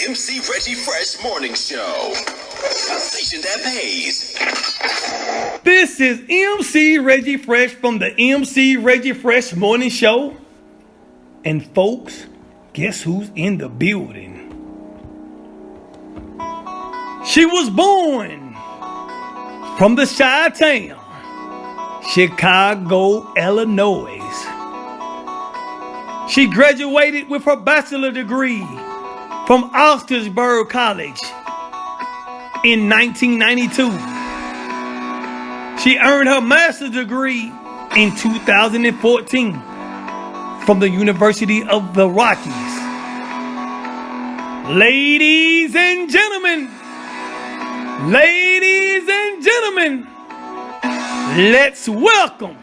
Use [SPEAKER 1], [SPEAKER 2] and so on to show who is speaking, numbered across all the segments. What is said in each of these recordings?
[SPEAKER 1] MC Reggie Fresh Morning Show. A station that pays.
[SPEAKER 2] This is MC Reggie Fresh from the MC Reggie Fresh Morning Show. And folks, guess who's in the building? She was born from the Chi-Town, Chicago, Illinois. She graduated with her bachelor degree from Augsburg College in 1992. She earned her master's degree in 2014 from the University of the Rockies. Ladies and gentlemen, let's welcome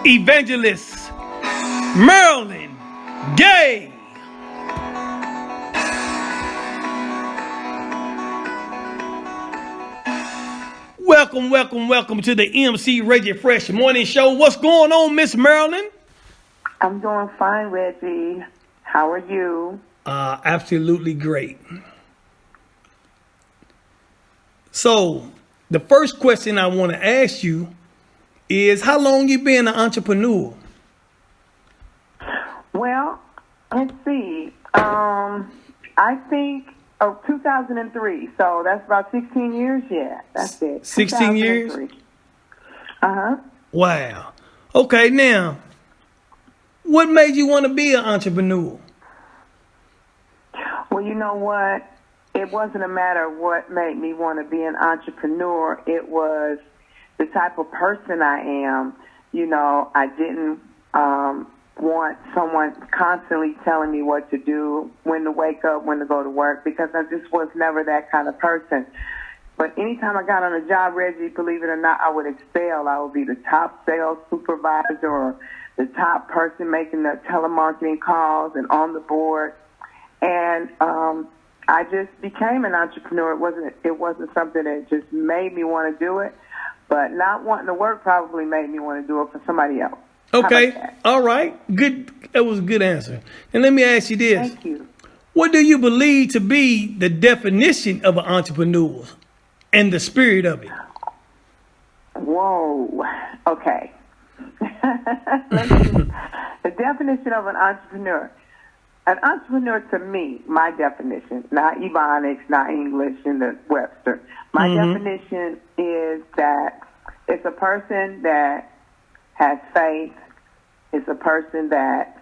[SPEAKER 2] Evangelist Marilyn Gay. Welcome to the MC Reggie Fresh Morning Show. What's going on, Miss Marilyn?
[SPEAKER 3] I'm doing fine, Reggie. How are you?
[SPEAKER 2] Absolutely great. So, the first question I want to ask you is, how long you been an entrepreneur?
[SPEAKER 3] Well, let's see. I think 2003. So that's about 16 years. Yeah, that's it.
[SPEAKER 2] 16 years?
[SPEAKER 3] Uh-huh.
[SPEAKER 2] Wow. Okay, now, what made you want to be an entrepreneur?
[SPEAKER 3] Well, you know what? It wasn't a matter of what made me want to be an entrepreneur. It was the type of person I am. You know, I didn't want someone constantly telling me what to do, when to wake up, when to go to work, because I just was never that kind of person. But anytime I got on a job, Reggie, believe it or not, I would excel. I would be the top sales supervisor or the top person making the telemarketing calls and on the board. And I just became an entrepreneur. It wasn't something that just made me want to do it, but not wanting to work probably made me want to do it for somebody else.
[SPEAKER 2] Okay. All right. Good. That was a good answer. And let me ask you this.
[SPEAKER 3] Thank you.
[SPEAKER 2] What do you believe to be the definition of an entrepreneur and the spirit of it?
[SPEAKER 3] Whoa. Okay. The definition of an entrepreneur. An entrepreneur, to me, my definition, not Ebonics, not English in the Webster. My definition is that it's a person that has faith. It's a person that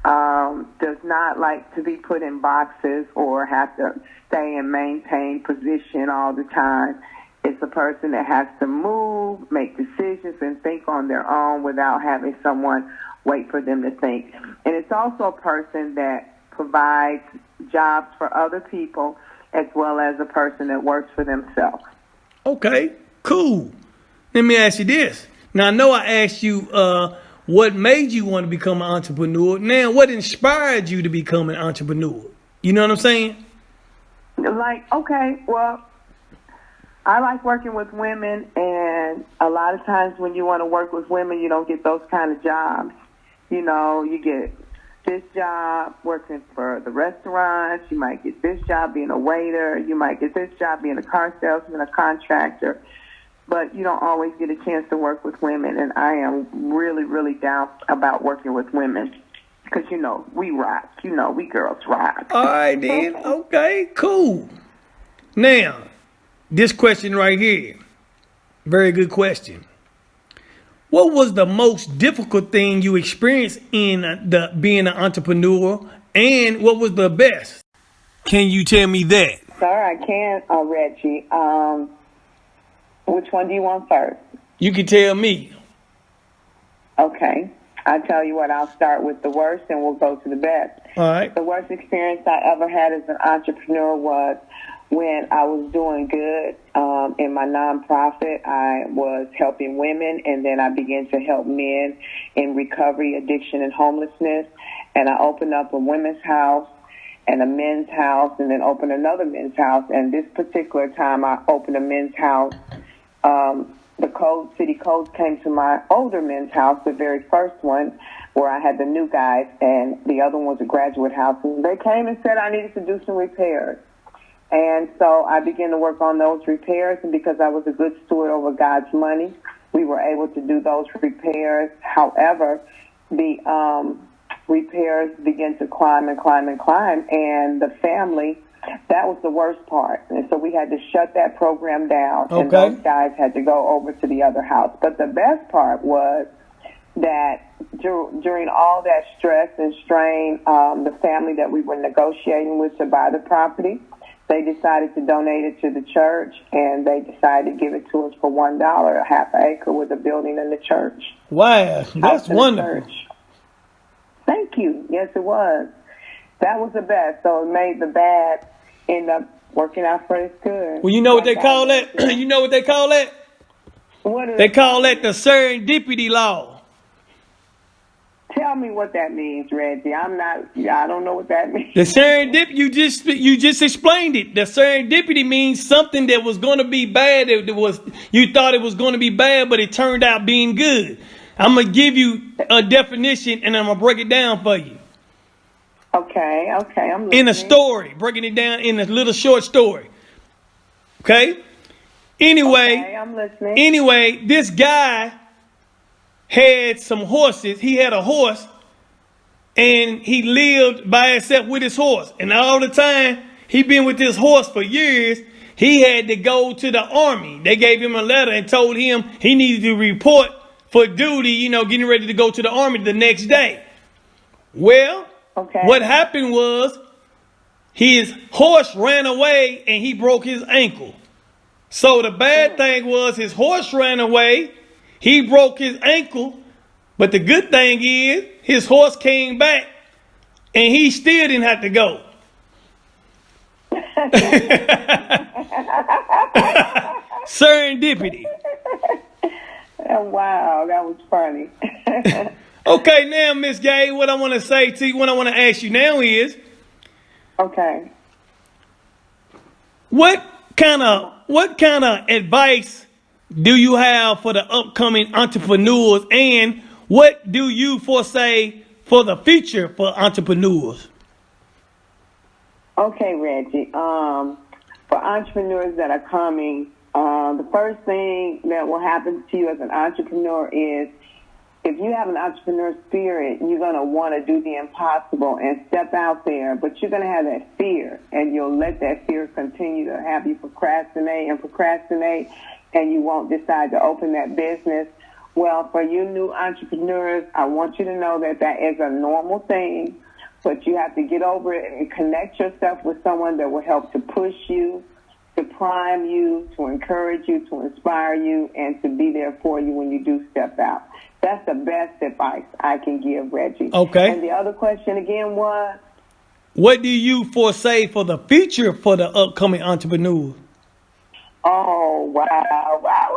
[SPEAKER 3] does not like to be put in boxes or have to stay and maintain position all the time. It's a person that has to move, make decisions, and think on their own without having someone wait for them to think. And it's also a person that provides jobs for other people as well as a person that works for themselves.
[SPEAKER 2] Okay, cool. Let me ask you this. Now, I know I asked you what made you want to become an entrepreneur. Now, what inspired you to become an entrepreneur? You know what I'm saying?
[SPEAKER 3] Okay, well, I like working with women, and a lot of times when you want to work with women, you don't get those kind of jobs. You know, you get this job working for the restaurants. You might get this job being a waiter. You might get this job being a car salesman, a contractor. But you don't always get a chance to work with women. And I am really, really down about working with women. Because, you know, we rock. You know, we girls rock.
[SPEAKER 2] All right, then. Okay, cool. Now, this question right here. Very good question. What was the most difficult thing you experienced in being an entrepreneur, and what was the best? Can you tell me that?
[SPEAKER 3] Sir, I can, Reggie. Which one do you want first?
[SPEAKER 2] You can tell me.
[SPEAKER 3] Okay. I'll tell you what, I'll start with the worst and we'll go to the best.
[SPEAKER 2] All right.
[SPEAKER 3] The worst experience I ever had as an entrepreneur was when I was doing good in my nonprofit. I was helping women, and then I began to help men in recovery, addiction, and homelessness. And I opened up a women's house and a men's house, and then opened another men's house. And this particular time I opened a men's house. The city codes came to my older men's house, the very first one, where I had the new guys, and the other one was a graduate house. And they came and said I needed to do some repairs. And so I began to work on those repairs, and because I was a good steward over God's money, we were able to do those repairs. However, the repairs began to climb, and the family, that was the worst part. And so we had to shut that program down, and those guys had to go over to the other house. But the best part was that during all that stress and strain, the family that we were negotiating with to buy the property, they decided to donate it to the church, and they decided to give it to us for $1, a half acre with a building in the church.
[SPEAKER 2] Wow, that's wonderful.
[SPEAKER 3] Thank you. Yes, it was. That was the best. So it made the bad end up working out for its good.
[SPEAKER 2] Well, you know what they call that? You know what they call that?
[SPEAKER 3] What
[SPEAKER 2] They call that the serendipity law.
[SPEAKER 3] Tell me what that means, Reggie. I don't know what that means.
[SPEAKER 2] The serendipity, you just explained it. The serendipity means something that was going to be bad. You thought it was going to be bad, but it turned out being good. I'm going to give you a definition, and I'm going to break it down for you.
[SPEAKER 3] Okay, I'm listening.
[SPEAKER 2] In a story, breaking it down in a little short story. Okay?
[SPEAKER 3] Okay, I'm listening.
[SPEAKER 2] Anyway, this guy had some horses. He had a horse, and he lived by himself with his horse. And all the time, he been with this horse for years. He had to go to the army. They gave him a letter and told him he needed to report for duty, getting ready to go to the army the next day. Well, what happened was his horse ran away and he broke his ankle. So the bad thing was his horse ran away. He broke his ankle, but the good thing is his horse came back and he still didn't have to go. Serendipity.
[SPEAKER 3] Oh, wow, that was funny.
[SPEAKER 2] Okay, now, Miss Gay, what I want to say to you, what I want to ask you now is,
[SPEAKER 3] okay,
[SPEAKER 2] what kind of advice do you have for the upcoming entrepreneurs, and what do you foresee for the future for entrepreneurs?
[SPEAKER 3] Okay, Reggie. For entrepreneurs that are coming, the first thing that will happen to you as an entrepreneur is, if you have an entrepreneur spirit, you're going to want to do the impossible and step out there, but you're going to have that fear, and you'll let that fear continue to have you procrastinate, and you won't decide to open that business. Well, for you new entrepreneurs, I want you to know that that is a normal thing, but you have to get over it and connect yourself with someone that will help to push you, to prime you, to encourage you, to inspire you, and to be there for you when you do step out. That's the best advice I can give, Reggie.
[SPEAKER 2] Okay.
[SPEAKER 3] And the other question again was?
[SPEAKER 2] What do you foresee for the future for the upcoming entrepreneurs?
[SPEAKER 3] Oh, wow.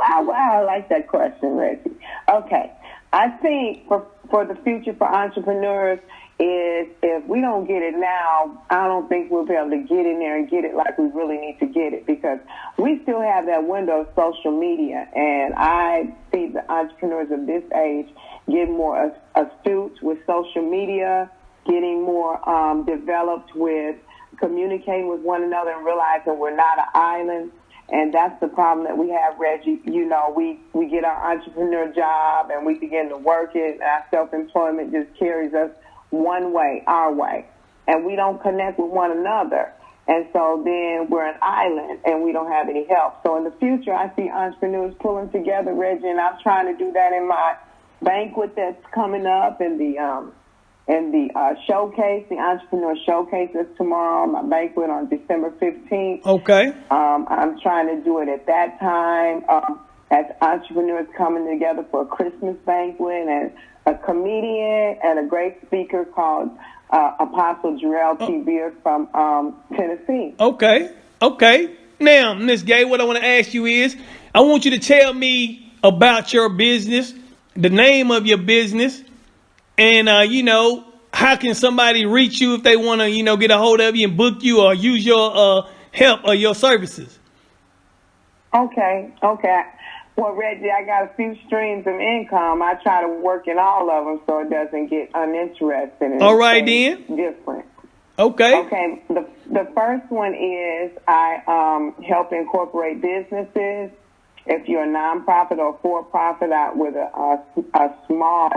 [SPEAKER 3] I like that question, Reggie. Okay. I think for the future for entrepreneurs is, if we don't get it now, I don't think we'll be able to get in there and get it like we really need to get it, because we still have that window of social media. And I see the entrepreneurs of this age getting more astute with social media, getting more developed with communicating with one another and realizing we're not an island. And that's the problem that we have, Reggie. We get our entrepreneur job and we begin to work it, and our self-employment just carries us one way, our way, and we don't connect with one another. And so then we're an island and we don't have any help. So in the future, I see entrepreneurs pulling together, Reggie, and I'm trying to do that in my banquet that's coming up, in the showcase, the entrepreneur showcase that's tomorrow, my banquet on December 15th.
[SPEAKER 2] Okay.
[SPEAKER 3] I'm trying to do it at that time, as entrepreneurs coming together for a Christmas banquet, and a comedian and a great speaker called Apostle Jarrell T. Beard from Tennessee.
[SPEAKER 2] Okay. Now, Miss Gay, what I want to ask you is, I want you to tell me about your business, the name of your business, and, how can somebody reach you if they want to, get a hold of you and book you or use your help or your services?
[SPEAKER 3] Okay. Well, Reggie, I got a few streams of income. I try to work in all of them so it doesn't get uninterested. And
[SPEAKER 2] All right, then.
[SPEAKER 3] different.
[SPEAKER 2] Okay.
[SPEAKER 3] Okay. The first one is I help incorporate businesses. If you're a nonprofit or for-profit out with a small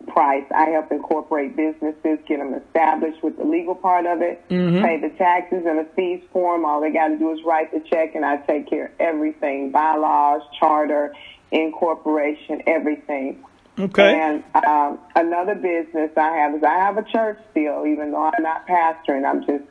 [SPEAKER 3] price, I help incorporate businesses, get them established with the legal part of it, pay the taxes and the fees for them. All they got to do is write the check, and I take care of everything, bylaws, charter, incorporation, everything.
[SPEAKER 2] Okay.
[SPEAKER 3] And another business I have a church still, even though I'm not pastoring. I'm just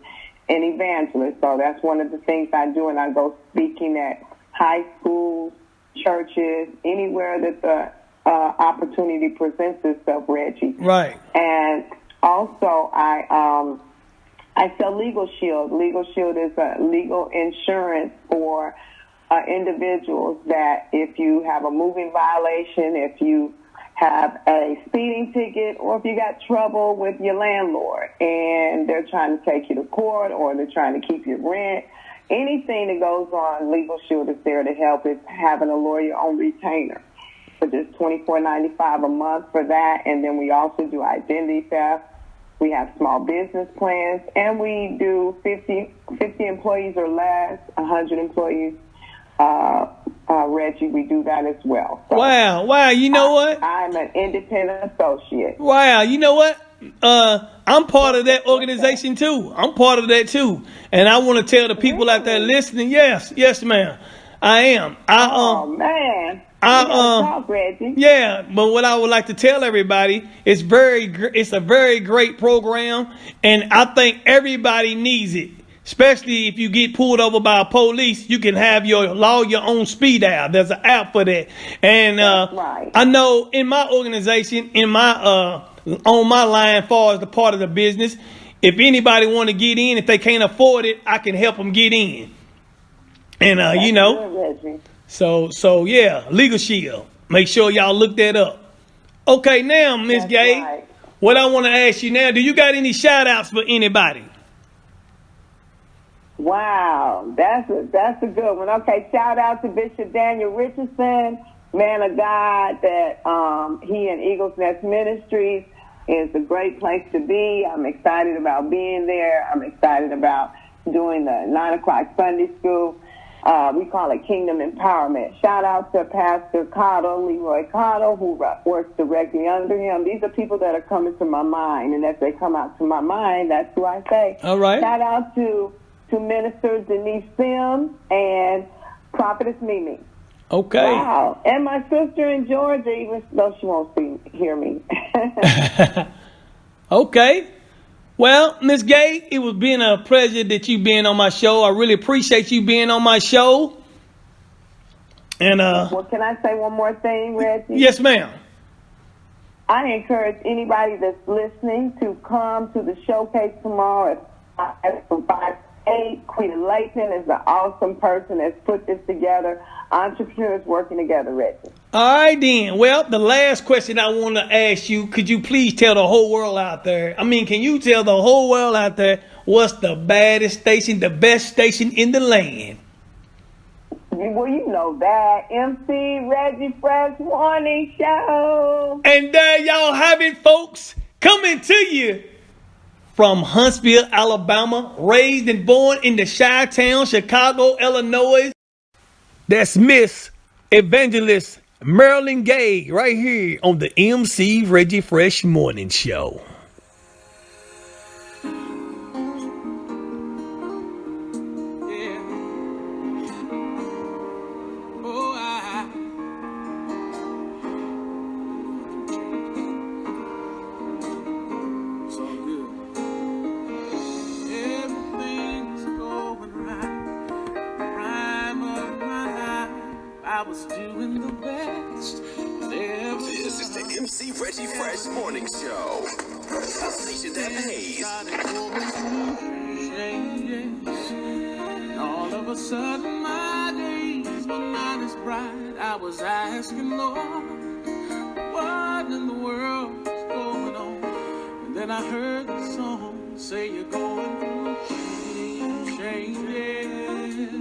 [SPEAKER 3] an evangelist. So that's one of the things I do, and I go speaking at high schools, churches, anywhere that the opportunity presents itself, Reggie.
[SPEAKER 2] Right.
[SPEAKER 3] And also, I sell Legal Shield. Legal Shield is a legal insurance for individuals that if you have a moving violation, if you have a speeding ticket, or if you got trouble with your landlord and they're trying to take you to court or they're trying to keep your rent, anything that goes on, Legal Shield is there to help. It's having a lawyer on retainer for just $24.95 a month for that. And then we also do identity theft. We have small business plans, and we do 50 employees or less, 100 employees. Reggie, we do that as well. So
[SPEAKER 2] Wow. You know what?
[SPEAKER 3] I'm an independent associate.
[SPEAKER 2] Wow. You know what? I'm part of that organization too. I'm part of that too. And I want to tell the people out there listening, yes, ma'am. I am.
[SPEAKER 3] Oh man. Talk, Reggie.
[SPEAKER 2] Yeah, but what I would like to tell everybody is it's a very great program, and I think everybody needs it. Especially if you get pulled over by police, you can have your own speed app. There's an app for that. And
[SPEAKER 3] right.
[SPEAKER 2] I know in my organization, on my line, far as the part of the business, if anybody want to get in, if they can't afford it, I can help them get in. And
[SPEAKER 3] Good,
[SPEAKER 2] so yeah, Legal Shield. Make sure y'all look that up. Okay, now Miss Gay,
[SPEAKER 3] right.
[SPEAKER 2] What I want to ask you now, do you got any shout outs for anybody?
[SPEAKER 3] Wow, that's a good one. Okay, shout out to Bishop Daniel Richardson, man of God, that he and Eagles Nest Ministries is a great place to be. I'm excited about being there. I'm excited about doing the 9 o'clock Sunday school. We call it Kingdom Empowerment. Shout out to Pastor Cottle, Leroy Cottle, who works directly under him. These are people that are coming to my mind, and as they come out to my mind, that's who I say.
[SPEAKER 2] All right.
[SPEAKER 3] Shout out to Minister Denise Sims and Prophetess Mimi.
[SPEAKER 2] Okay.
[SPEAKER 3] Wow. And my sister in Georgia, even though she won't hear me.
[SPEAKER 2] Okay. Well, Miss Gay, it was been a pleasure that you being on my show. I really appreciate you being on my show. And
[SPEAKER 3] well, can I say one more thing, Reggie?
[SPEAKER 2] Yes, ma'am.
[SPEAKER 3] I encourage anybody that's listening to come to the showcase tomorrow at 5 8. Quita Layton is an awesome person that's put this together. Entrepreneurs working together, Reggie.
[SPEAKER 2] All right, then. Well, the last question I want to ask you, could you please tell the whole world out there, can you tell the whole world out there what's the baddest station, the best station in the land?
[SPEAKER 3] Well, you know that. MC Reggie Fresh Morning Show.
[SPEAKER 2] And there y'all have it, folks. Coming to you from Huntsville, Alabama, raised and born in the Chi-Town, Chicago, Illinois. That's Miss Evangelist Marilyn Gay right here on the MC Reggie Fresh Morning Show.
[SPEAKER 1] I was doing the best. This is the MC Reggie Fresh Morning Show. A station that pays.
[SPEAKER 4] All of a sudden, my days were not as bright. I was asking, Lord, what in the world is going on? And then I heard the song say you're going through change.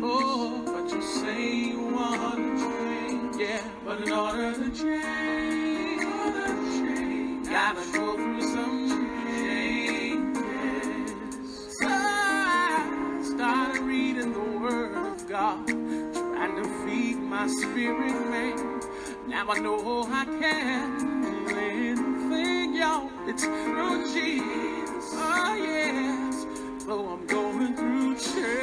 [SPEAKER 4] Oh, but you say you want to change. Yeah, but in order to change, gotta go through some changes. So I started reading the Word of God, trying to feed my spirit man. Now I know I can do anything, y'all. It's through Jesus. Oh yes, though I'm going through change.